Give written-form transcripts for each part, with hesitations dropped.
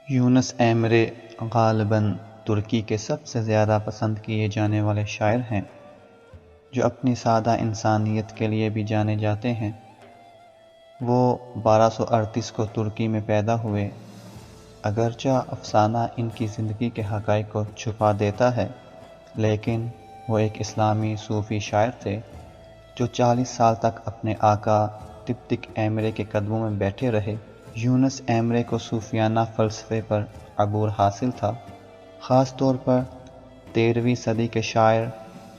یونس Emre غالباً ترکی کے سب سے زیادہ پسند کیے جانے والے شاعر ہیں، جو اپنی سادہ انسانیت کے لیے بھی جانے جاتے ہیں۔ وہ 1238 کو ترکی میں پیدا ہوئے۔ اگرچہ افسانہ ان کی زندگی کے حقائق کو چھپا دیتا ہے، لیکن وہ ایک اسلامی صوفی شاعر تھے جو 40 سال تک اپنے آقا تبتک ایمرے کے قدموں میں بیٹھے رہے۔ یونس ایمرے کو صوفیانہ فلسفے پر عبور حاصل تھا، خاص طور پر 13ویں صدی کے شاعر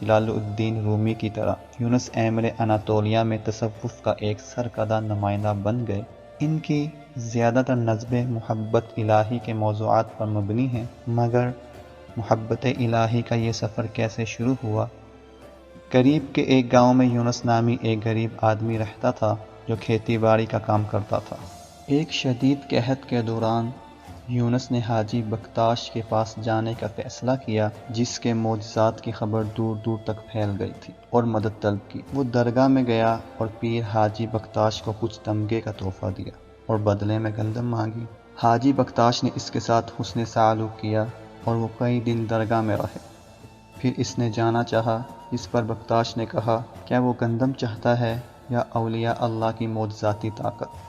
جلال الدین رومی کی طرح۔ یونس ایمرے اناطولیہ میں تصوف کا ایک سرکردہ نمائندہ بن گئے۔ ان کی زیادہ تر نظمیں محبت الہی کے موضوعات پر مبنی ہیں، مگر محبت الہی کا یہ سفر کیسے شروع ہوا؟ قریب کے ایک گاؤں میں یونس نامی ایک غریب آدمی رہتا تھا جو کھیتی باڑی کا کام کرتا تھا۔ ایک شدید قحط کے دوران یونس نے حاجی بکتاش کے پاس جانے کا فیصلہ کیا، جس کے معجزات کی خبر دور دور تک پھیل گئی تھی، اور مدد طلب کی۔ وہ درگاہ میں گیا اور پیر حاجی بکتاش کو کچھ تمغے کا تحفہ دیا اور بدلے میں گندم مانگی۔ حاجی بکتاش نے اس کے ساتھ حسن سلوک کیا اور وہ کئی دن درگاہ میں رہے۔ پھر اس نے جانا چاہا، اس پر بکتاش نے کہا، کیا وہ گندم چاہتا ہے یا اولیاء اللہ کی معجزاتی طاقت؟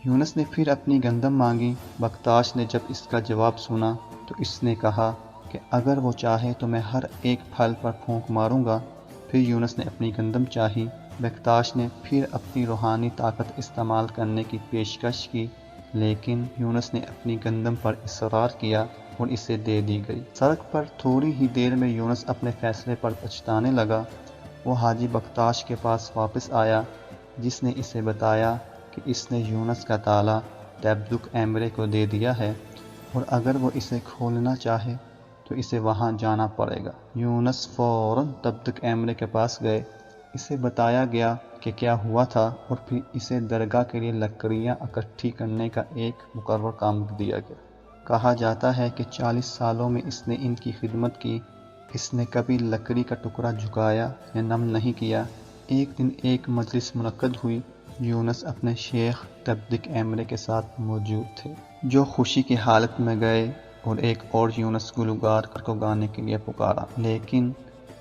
یونس نے پھر اپنی گندم مانگی۔ بکتاش نے جب اس کا جواب سنا تو اس نے کہا کہ اگر وہ چاہے تو میں ہر ایک پھل پر پھونک ماروں گا۔ پھر یونس نے اپنی گندم چاہی۔ بکتاش نے پھر اپنی روحانی طاقت استعمال کرنے کی پیشکش کی، لیکن یونس نے اپنی گندم پر اصرار کیا اور اسے دے دی گئی۔ سڑک پر تھوڑی ہی دیر میں یونس اپنے فیصلے پر پچھتانے لگا۔ وہ حاجی بکتاش کے پاس واپس آیا، جس نے اسے بتایا کہ اس نے یونس کا تالا تبتک ایمرے کو دے دیا ہے، اور اگر وہ اسے کھولنا چاہے تو اسے وہاں جانا پڑے گا۔ یونس فوراً تبتک ایمرے کے پاس گئے۔ اسے بتایا گیا کہ کیا ہوا تھا، اور پھر اسے درگاہ کے لیے لکڑیاں اکٹھی کرنے کا ایک مقرر کام دیا گیا۔ کہا جاتا ہے کہ 40 سالوں میں اس نے ان کی خدمت کی۔ اس نے کبھی لکڑی کا ٹکڑا جھکایا یا نم نہیں کیا۔ ایک دن ایک مجلس منعقد ہوئی۔ یونس اپنے شیخ تبتک ایمرے کے ساتھ موجود تھے، جو خوشی کی حالت میں گئے اور ایک اور یونس گلوکار کو گانے کے لیے پکارا، لیکن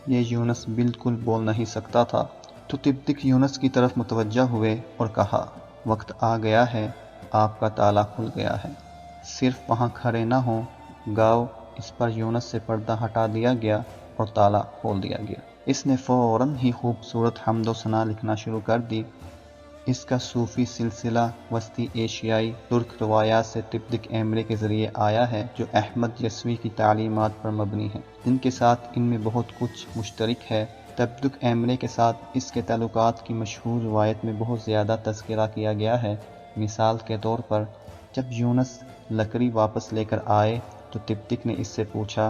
یہ یونس بالکل بول نہیں سکتا تھا۔ تو تبتک یونس کی طرف متوجہ ہوئے اور کہا، وقت آ گیا ہے، آپ کا تالا کھل گیا ہے، صرف وہاں کھڑے نہ ہوں، گاؤ۔ اس پر یونس سے پردہ ہٹا دیا گیا اور تالا کھول دیا گیا۔ اس نے فوراً ہی خوبصورت حمد و ثنا لکھنا شروع کر دی۔ اس کا صوفی سلسلہ وسطی ایشیائی ترک روایات سے تبتک ایمرے کے ذریعے آیا ہے، جو احمد یسوی کی تعلیمات پر مبنی ہے، جن کے ساتھ ان میں بہت کچھ مشترک ہے۔ تبتک ایمرے کے ساتھ اس کے تعلقات کی مشہور روایت میں بہت زیادہ تذکرہ کیا گیا ہے۔ مثال کے طور پر، جب یونس لکڑی واپس لے کر آئے تو تبتک نے اس سے پوچھا،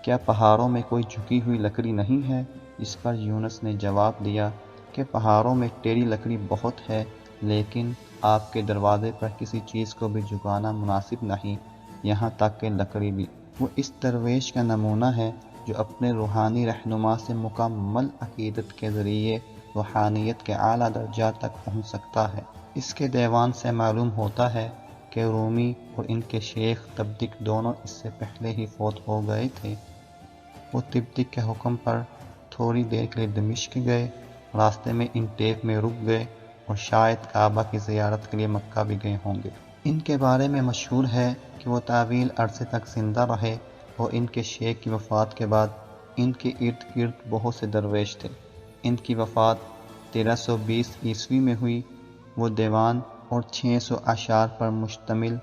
کیا پہاڑوں میں کوئی جھکی ہوئی لکڑی نہیں ہے؟ اس پر یونس نے جواب دیا کہ پہاڑوں میں ٹیڑھی لکڑی بہت ہے، لیکن آپ کے دروازے پر کسی چیز کو بھی جھکانا مناسب نہیں، یہاں تک کہ لکڑی بھی۔ وہ اس درویش کا نمونہ ہے جو اپنے روحانی رہنما سے مکمل عقیدت کے ذریعے روحانیت کے اعلیٰ درجات تک پہنچ سکتا ہے۔ اس کے دیوان سے معلوم ہوتا ہے کہ رومی اور ان کے شیخ تبتک دونوں اس سے پہلے ہی فوت ہو گئے تھے۔ وہ تبتک کے حکم پر تھوڑی دیر کے لیے دمشق گئے، راستے میں انٹیب میں رک گئے، اور شاید کعبہ کی زیارت کے لیے مکہ بھی گئے ہوں گے۔ ان کے بارے میں مشہور ہے کہ وہ طویل عرصے تک زندہ رہے، اور ان کے شیخ کی وفات کے بعد ان کے ارد گرد بہت سے درویش تھے۔ ان کی وفات 1320 عیسوی میں ہوئی۔ وہ دیوان اور 600 اشعار پر مشتمل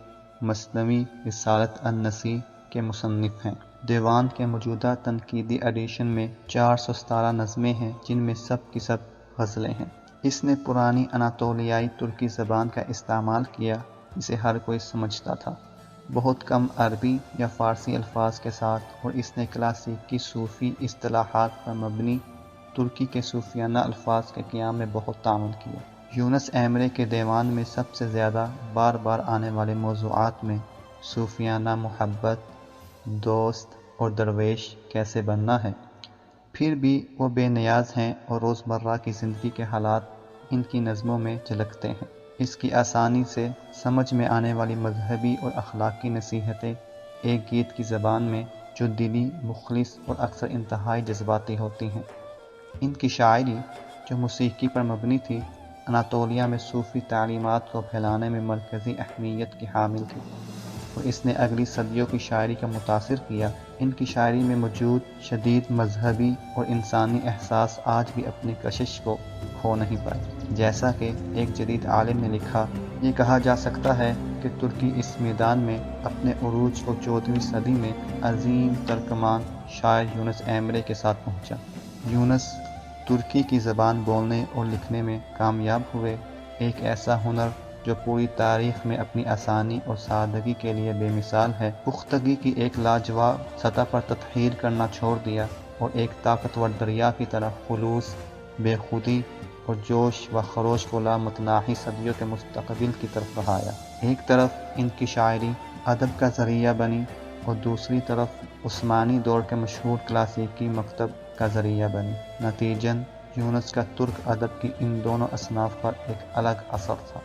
مثنوی رسالۃ النسی کے مصنف ہیں۔ دیوان کے موجودہ تنقیدی ایڈیشن میں 417 نظمیں ہیں، جن میں سب کی سب غزلیں ہیں۔ اس نے پرانی اناطولیائی ترکی زبان کا استعمال کیا، جسے ہر کوئی سمجھتا تھا، بہت کم عربی یا فارسی الفاظ کے ساتھ، اور اس نے کلاسیکی صوفی اصطلاحات پر مبنی ترکی کے صوفیانہ الفاظ کے قیام میں بہت تعاون کیا۔ یونس ایمرے کے دیوان میں سب سے زیادہ بار بار آنے والے موضوعات میں صوفیانہ محبت، دوست اور درویش کیسے بننا ہے۔ پھر بھی وہ بے نیاز ہیں اور روزمرہ کی زندگی کے حالات ان کی نظموں میں جھلکتے ہیں۔ اس کی آسانی سے سمجھ میں آنے والی مذہبی اور اخلاقی نصیحتیں ایک گیت کی زبان میں جو دلی، مخلص اور اکثر انتہائی جذباتی ہوتی ہیں۔ ان کی شاعری جو موسیقی پر مبنی تھی، اناطولیہ میں صوفی تعلیمات کو پھیلانے میں مرکزی اہمیت کی حامل تھی اور اس نے اگلی صدیوں کی شاعری کو متاثر کیا۔ ان کی شاعری میں موجود شدید مذہبی اور انسانی احساس آج بھی اپنی کشش کو کھو نہیں پائے۔ جیسا کہ ایک جدید عالم نے لکھا، یہ کہا جا سکتا ہے کہ ترکی اس میدان میں اپنے عروج کو 14ویں صدی میں عظیم ترکمان شاعر یونس ایمرے کے ساتھ پہنچا۔ یونس ترکی کی زبان بولنے اور لکھنے میں کامیاب ہوئے، ایک ایسا ہنر جو پوری تاریخ میں اپنی آسانی اور سادگی کے لیے بے مثال ہے، پختگی کی ایک لاجواب سطح پر تطہیر کرنا چھوڑ دیا اور ایک طاقتور دریا کی طرح خلوص، بے خودی اور جوش و خروش کو لامتناہی صدیوں کے مستقبل کی طرف بڑھایا۔ ایک طرف ان کی شاعری ادب کا ذریعہ بنی اور دوسری طرف عثمانی دور کے مشہور کلاسیکی مکتب کا ذریعہ بنی۔ نتیجتاً یونس کا ترک ادب کی ان دونوں اصناف پر ایک الگ اثر تھا۔